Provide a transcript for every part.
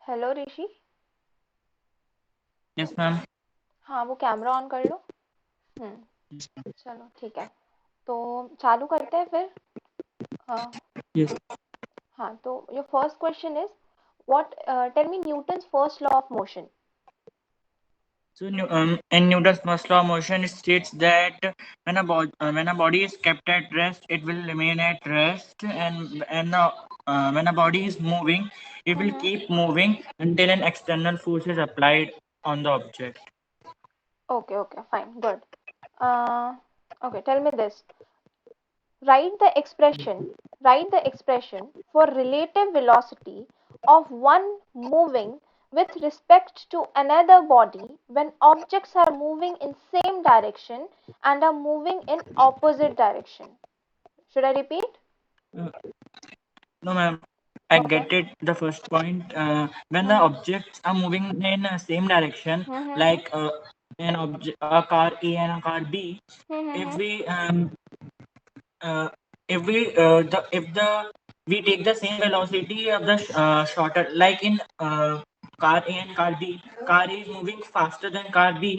Hello ऋषि। Yes, ma'am. हाँ, वो camera on कर लो। चलो ठीक है। तो चालू करते हैं फिर। हाँ। Yes. हाँ, तो your first question is what tell me Newton's first law of motion. So, in Newton's first law of motion, it states that when a body is kept at rest, it will remain at rest, and when a body is moving, it will hmm. keep moving until an external force is applied on the object. Okay okay fine good. Okay tell me this. Write the expression write the expression for relative velocity of one moving with respect to another body when objects are moving in same direction and are moving in opposite direction. Should I repeat? Uh, no, ma'am. I Okay. get it. The first point, when the Mhm. objects are moving in same direction, Mhm. like a car A and a car B, if Mhm. we uh, if the we take the same velocity of the shorter, like in car A and car B, car A is moving faster than car B,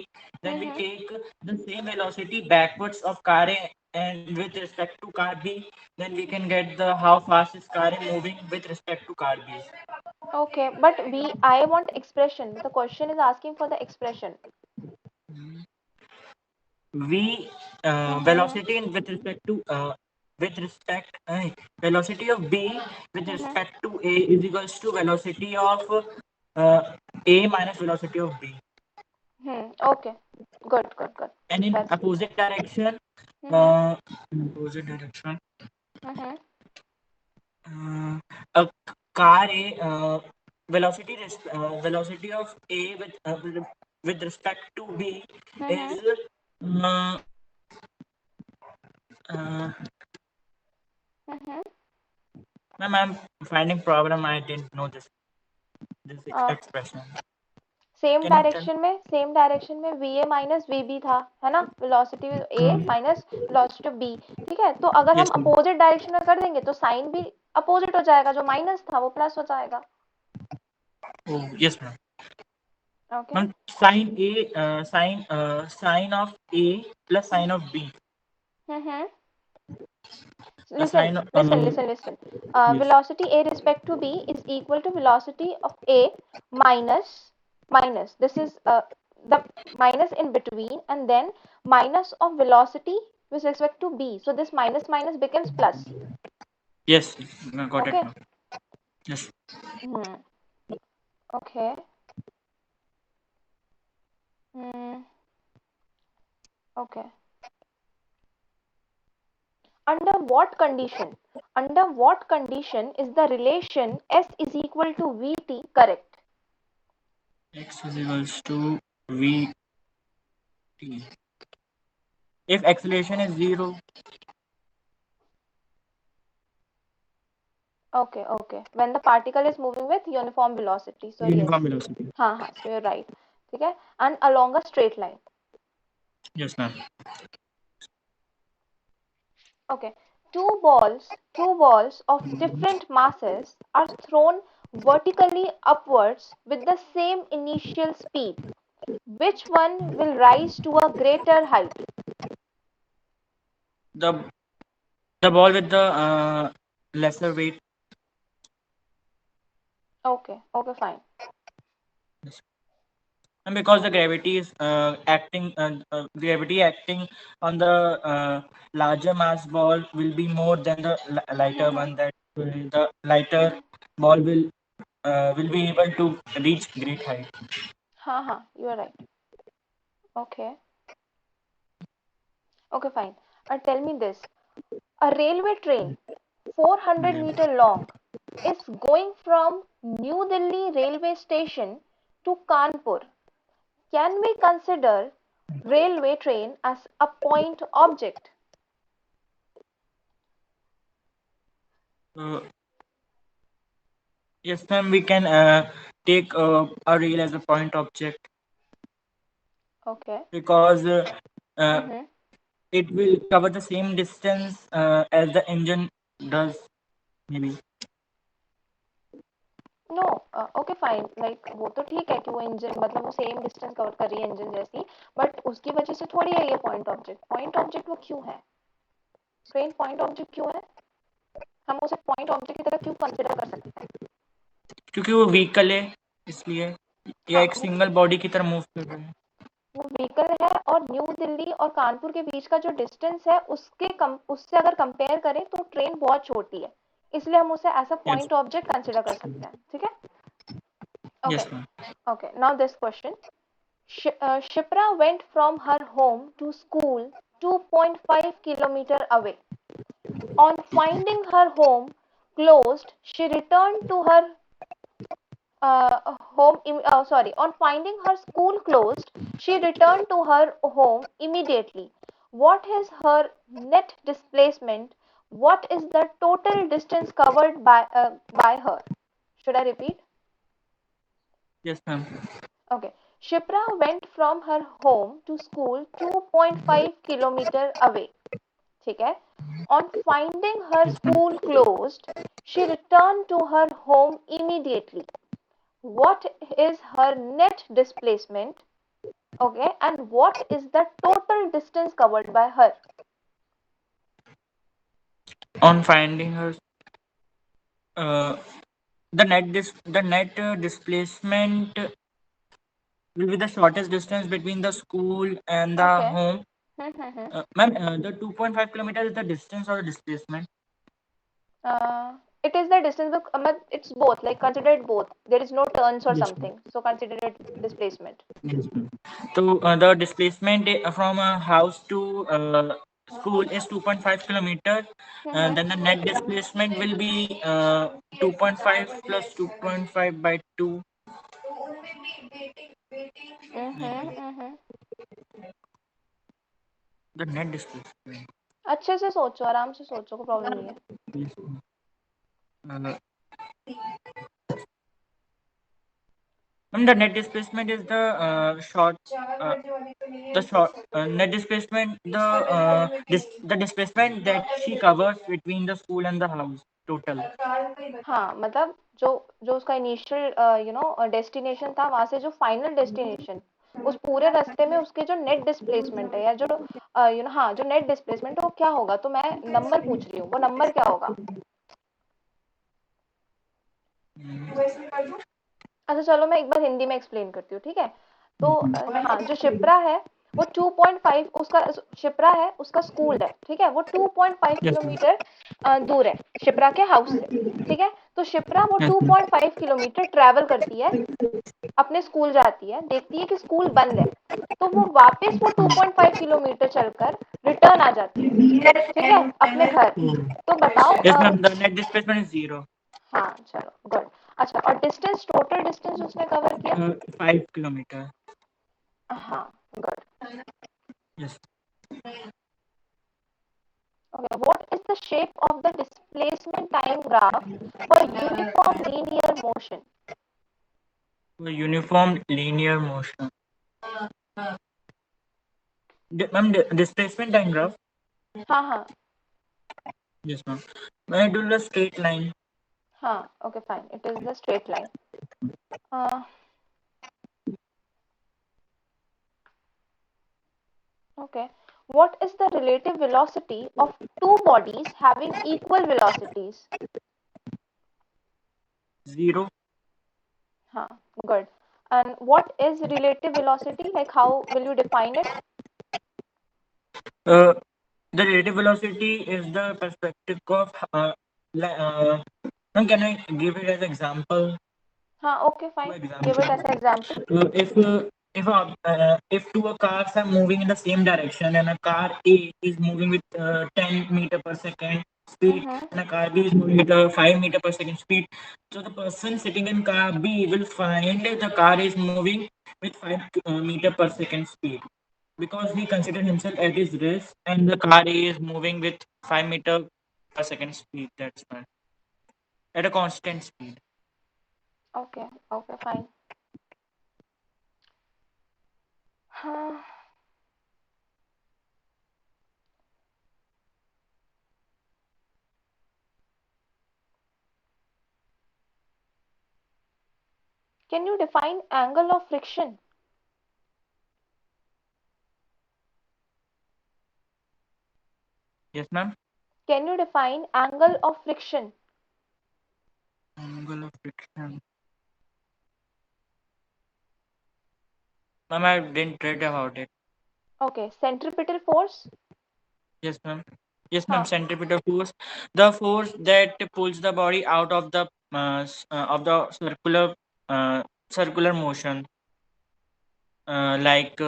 then we Mhm. take the same velocity backwards of car A and with respect to car B, then we can get the how fast is car A moving with respect to car B. Okay, but I want expression. The question is asking for the expression. V Mhm. velocity in with respect velocity of B with Mhm. respect to A is equals to velocity of uh, A minus velocity of B, Okay. Good, good, good. and in That's opposite direction, mhm. uh, in opposite direction, Mhm. a car A velocity of A with respect to B Mhm. is uh, uh, Mhm. ma'am, I'm finding problem. I didn't know this Uh, expression. Same Can you tell? Direction में V A minus V B था, है ना? Velocity A minus velocity B. ठीक है, तो अगर हम Yes, ma'am. Opposite direction में कर देंगे तो साइन भी अपोजिट हो जाएगा, जो माइनस था वो प्लस हो जाएगा। Oh, yes, ma'am. Okay. Ma'am, sign of A plus sign of B. Hmm. A listen sign. Listen listen listen. Yes. velocity a respect to b is equal to velocity of a minus minus this is the minus in between, and then minus of velocity with respect to b, so this minus minus becomes plus. Yes. I got it, Okay. ma'am. Yes. Hmm. Okay. Hmm. Okay. under what condition under what condition is the relation s is equal to vt correct? X is equals to V T. If acceleration is zero, Okay, okay. When the particle is moving with uniform velocity. So yes. uniform velocity. हाँ, so you're right. ठीक है? And along a straight line. Yes, ma'am. Okay. Two balls of different masses are thrown vertically upwards with the same initial speed. Which one will rise to a greater height? The the ball with the lesser weight. Okay, okay, fine. Yes. And because the gravity is gravity acting on the larger mass ball will be more than the lighter Mm-hmm. one, that the lighter Mm-hmm. ball will be able to reach great height. हाँ हाँ, you are right. Okay, okay, fine. Tell me this. A railway train 400-meter long is going from New Delhi railway station to Kanpur. Can we consider railway train as a point object? uh, yes, ma'am, we can take a rail as a point object, Okay. because uh, Mm-hmm. it will cover the same distance as the engine does, maybe. No, okay fine, like वो तो ठीक है कि वो engine मतलब वो same distance cover कर रही है इंजन जैसी, बट उसकी वजह से थोड़ी है ये पॉइंट ऑब्जेक्ट वो क्यों है? ट्रेन पॉइंट ऑब्जेक्ट क्यों है? हम उसे पॉइंट ऑब्जेक्ट की तरह क्यों कंसिडर कर सकते हैं? क्योंकि वो व्हीकल है इसलिए, या हाँ, एक सिंगल बॉडी की तरह मूव कर रहे हैं। वो व्हीकल है, और न्यू दिल्ली और कानपुर के बीच का जो डिस्टेंस है उससे अगर कंपेयर करें तो ट्रेन बहुत छोटी है, इसलिए हम उसे as a yes. Point object consider कर सकते हैं, ठीक है? Okay, yes ma'am. Okay, now this question. Shipra went from her home to school 2.5 kilometers away. On finding her home closed, she returned to her on finding her school closed, she returned to her home immediately. What is her net displacement? What is the total distance covered by her? Should I repeat? Yes ma'am. Okay. Shipra went from her home to school 2.5 kilometers away. ठीक है? On finding her school closed, she returned to her home immediately. What is her net displacement? Okay, and what is the total distance covered by her? On finding her, uh, the net displacement will be the shortest distance between the school and the Okay. home. Hmm. Ma'am, the 2.5 kilometers is the distance or the displacement? It is the distance, it's both, like consider it both. There is no turns or Yes, ma'am. something, so consider it displacement. Yes, ma'am. So the displacement from a house to school is 2.5 kilometers. Mm-hmm. Then the net displacement will be 2.5 plus 2.5 by 2. Mm-hmm. Mm-hmm. The net displacement. अच्छे से सोचो, आराम से सोचो, कोई problem नहीं है. Yes, ma'am. The net displacement is uh, the short net displacement, the displacement that she covers between the school and the house total. हाँ, मतलब जो जो उसका इनिशियल डेस्टिनेशन था, वहां से जो फाइनल डेस्टिनेशन, उस पूरे रास्ते में उसके जो नेट डिस्प्लेसमेंट है, या जो हाँ, जो नेट डिस्प्लेसमेंट है वो क्या होगा, तो मैं नंबर पूछ रही हूँ, वो नंबर क्या होगा? अच्छा चलो, मैं एक बार हिंदी में एक्सप्लेन करती हूँ, ठीक है? तो हाँ, जो शिप्रा है वो 2.5, उसका शिप्रा है, उसका स्कूल है, ठीक है? वो 2.5 Yes, ma'am. किलोमीटर दूर है शिप्रा के हाउस से, ठीक है? तो शिप्रा वो Yes, ma'am. 2.5 किलोमीटर ट्रैवल करती है, अपने स्कूल जाती है, देखती है कि स्कूल बंद है, तो वो वापस वो 2.5 किलोमीटर चलकर रिटर्न आ जाती है, ठीक है, अपने घर. तो बताओ Yes, ma'am. The net displacement is zero. हाँ, चलो, गुड. अच्छा, और डिस्टेंस, टोटल डिस्टेंस उसने कवर किया? 5 kilometers. हाँ, good. Yes. Okay, what is the shape of the displacement time graph for uniform linear motion? Uniform linear motion. Ma'am, displacement time graph. हाँ हाँ Yes, ma'am. When I do the straight line. हाँ, okay fine, it is the straight line. uh, okay, what is the relative velocity of two bodies having equal velocities? Zero. हाँ, good. And what is relative velocity, like how will you define it? Uh, the relative velocity is the perspective of ma'am, can I give it as example? हाँ, okay Two fine, give example. it as an example. If two cars are moving in the same direction and a car A is moving with 10 meter per second speed Mm-hmm. and a car B is moving with 5 meter per second speed, so the person sitting in car B will find the car is moving with 5 meter per second speed because he considered himself at his rest and the car A is moving with 5 meter per second speed. That's why at a constant speed. Okay, okay fine. हाँ. Can you define angle of friction? Yes, ma'am. Can you define angle of friction? Angle of friction. Ma'am, I didn't read about it. Okay, centripetal force? Yes, ma'am. Yes, ma'am. Huh. Centripetal force, the force that pulls the body out of the uh, circular motion, like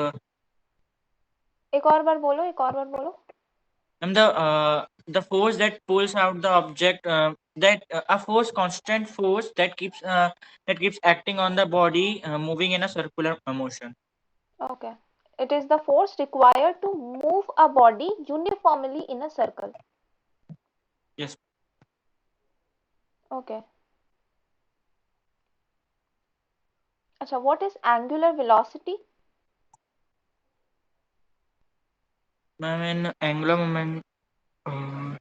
एक और बार बोलो, एक और बार बोलो. and the force that pulls out the object, that a force, constant force that keeps acting on the body, moving in a circular motion. Okay. It is the force required to move a body uniformly in a circle. Yes, Okay. Acha, what is angular velocity? ma'am. In angular moment, uh,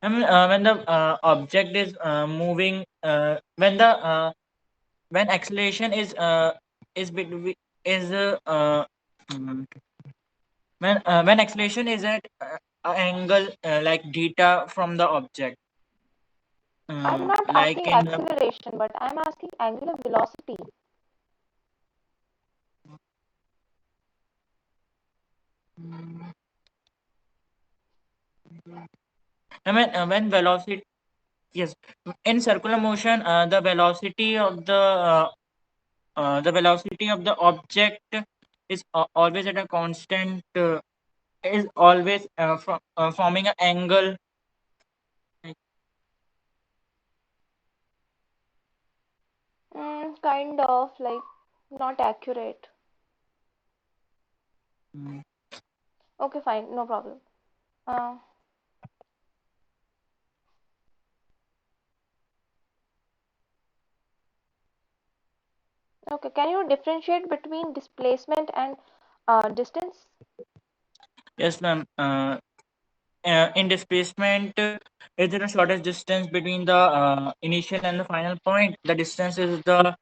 I mean, when the object is moving, when acceleration is between is mm, when acceleration is at an angle like theta from the object, I'm not like asking in acceleration, but I'm asking angular velocity. mm, I mean when velocity, yes, in circular motion, the velocity of the object is always at a constant, is always forming an angle. Kind of like not accurate. Mm, Okay, fine, no problem. Uh, okay, can you differentiate between displacement and distance? yes, ma'am. In displacement, is there a shortest distance between the initial and the final point? The distance is the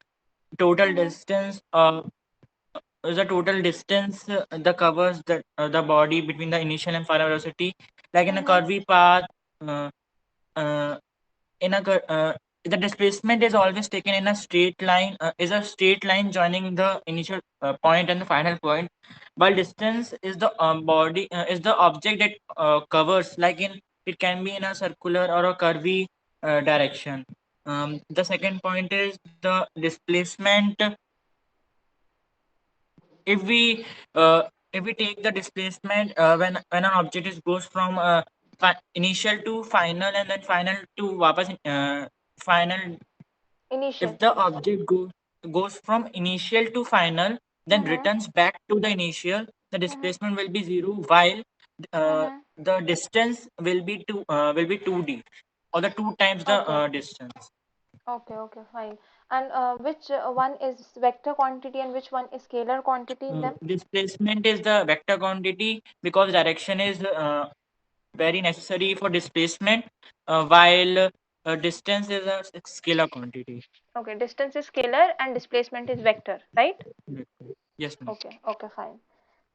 total Mm-hmm. distance. Is the total distance that covers the body between the initial and final velocity. Like in a Mm-hmm. curvy path, uh, uh, in a the displacement is always taken in a straight line. Is a straight line joining the initial point and the final point, while distance is the body is the object that covers, like in it can be in a circular or a curvy direction. The second point is the displacement. if we uh, if we take the displacement when an object is goes from initial to final and then final to wapas final, Initial. if the object goes from initial to final then Mm-hmm. returns back to the initial, the Mm-hmm. displacement will be zero, while Mm-hmm. the distance will be 2d, or the two times the Okay. distance. Okay, okay, fine. And which one is vector quantity and which one is scalar quantity in them? Displacement is the vector quantity because direction is very necessary for displacement, while distance is a scalar quantity. Okay, distance is scalar and displacement is vector, right? Yes, ma'am. Okay okay fine.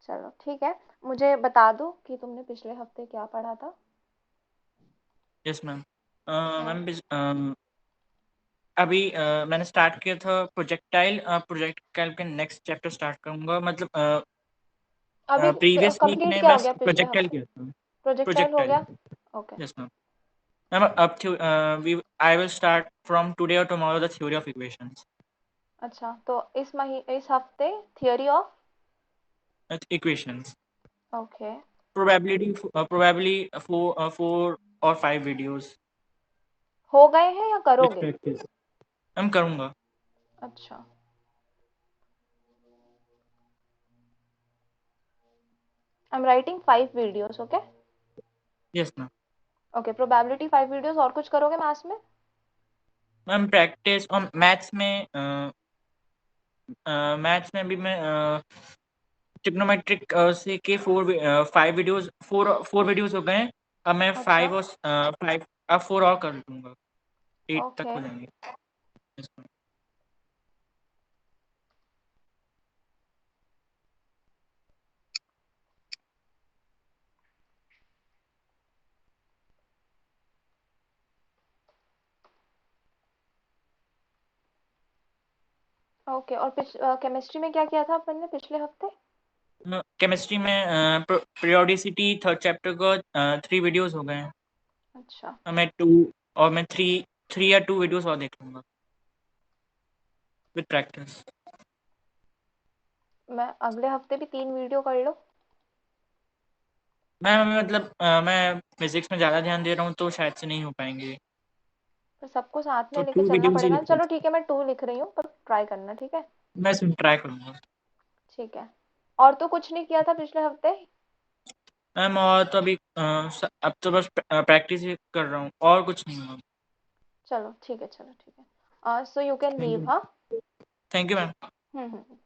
चलो ठीक है. मुझे बता दो कि तुमने पिछले हफ्ते क्या पढ़ा था. Yes, ma'am. हाँ. मैम अभी मैंने स्टार्ट किया था प्रोजेक्टाइल. प्रोजेक्टाइल के नेक्स्ट चैप्टर स्टार्ट करूंगा, मतलब अभी प्रीवियस वीक कंप्लीट में क्या मैं हो गया पिछले प्रोजेक्टाइल हफ्ते? किया था. प्रोजेक्टाइल हो प्रोजेक्टाइल. गया. ओके. Yes ma'am. मैम अब we I will start from today और tomorrow the theory of equations. अच्छा, तो इस हफ्ते theory of. Equations. Okay. Probably four or five videos हो गए हैं या with करोगे? practice. I'm करूँगा. अच्छा. I am writing 5 videos. Okay. Yes ma'am. Okay, probability 5 videos. और कुछ करोगे मैथ्स में? मैम प्रैक्टिस और मैथ्स में भी मैं ट्रिग्नोमेट्रिक से के 5 वीडियोस, फोर वीडियोस हो गए हैं. अब मैं अच्छा. 5 अब 4 और कर लूँगा, 8 तक ओके हो जाएंगे। ओके। और केमिस्ट्री में क्या किया था अपन ने पिछले हफ्ते? केमिस्ट्री में पीरियोडिसिटी थर्ड चैप्टर को 3 वीडियोस हो गए हैं। अच्छा। मैं 2 और मैं 3 या 2 वीडियोस और देख लूँगा विद प्रैक्टिस। मैं अगले हफ्ते भी 3 वीडियो कर लो। मैं मतलब मैं फिजिक्स में ज़्यादा ध्यान दे रहा हूँ तो शायद से नहीं हो पाएंगे, पर सबको साथ में तो लेके 2 चलना वीडियोस ही पड़ेगा। लिख चलो ठीक है, मैं 2 लिख रही हूँ, पर ट्राई करना, ठीक है? मैं इसमें ट्राई करूँगा। ठीक है। और तो कुछ नहीं किया था पिछले हफ्ते? मैम और तो अभी अब तो बस प्रैक्टिस ही कर रहा हूँ, और कुछ नहीं हुआ। चलो ठीक है, चलो ठीक है। So you can thank leave, you. हाँ? Thank you ma'am. हम्म।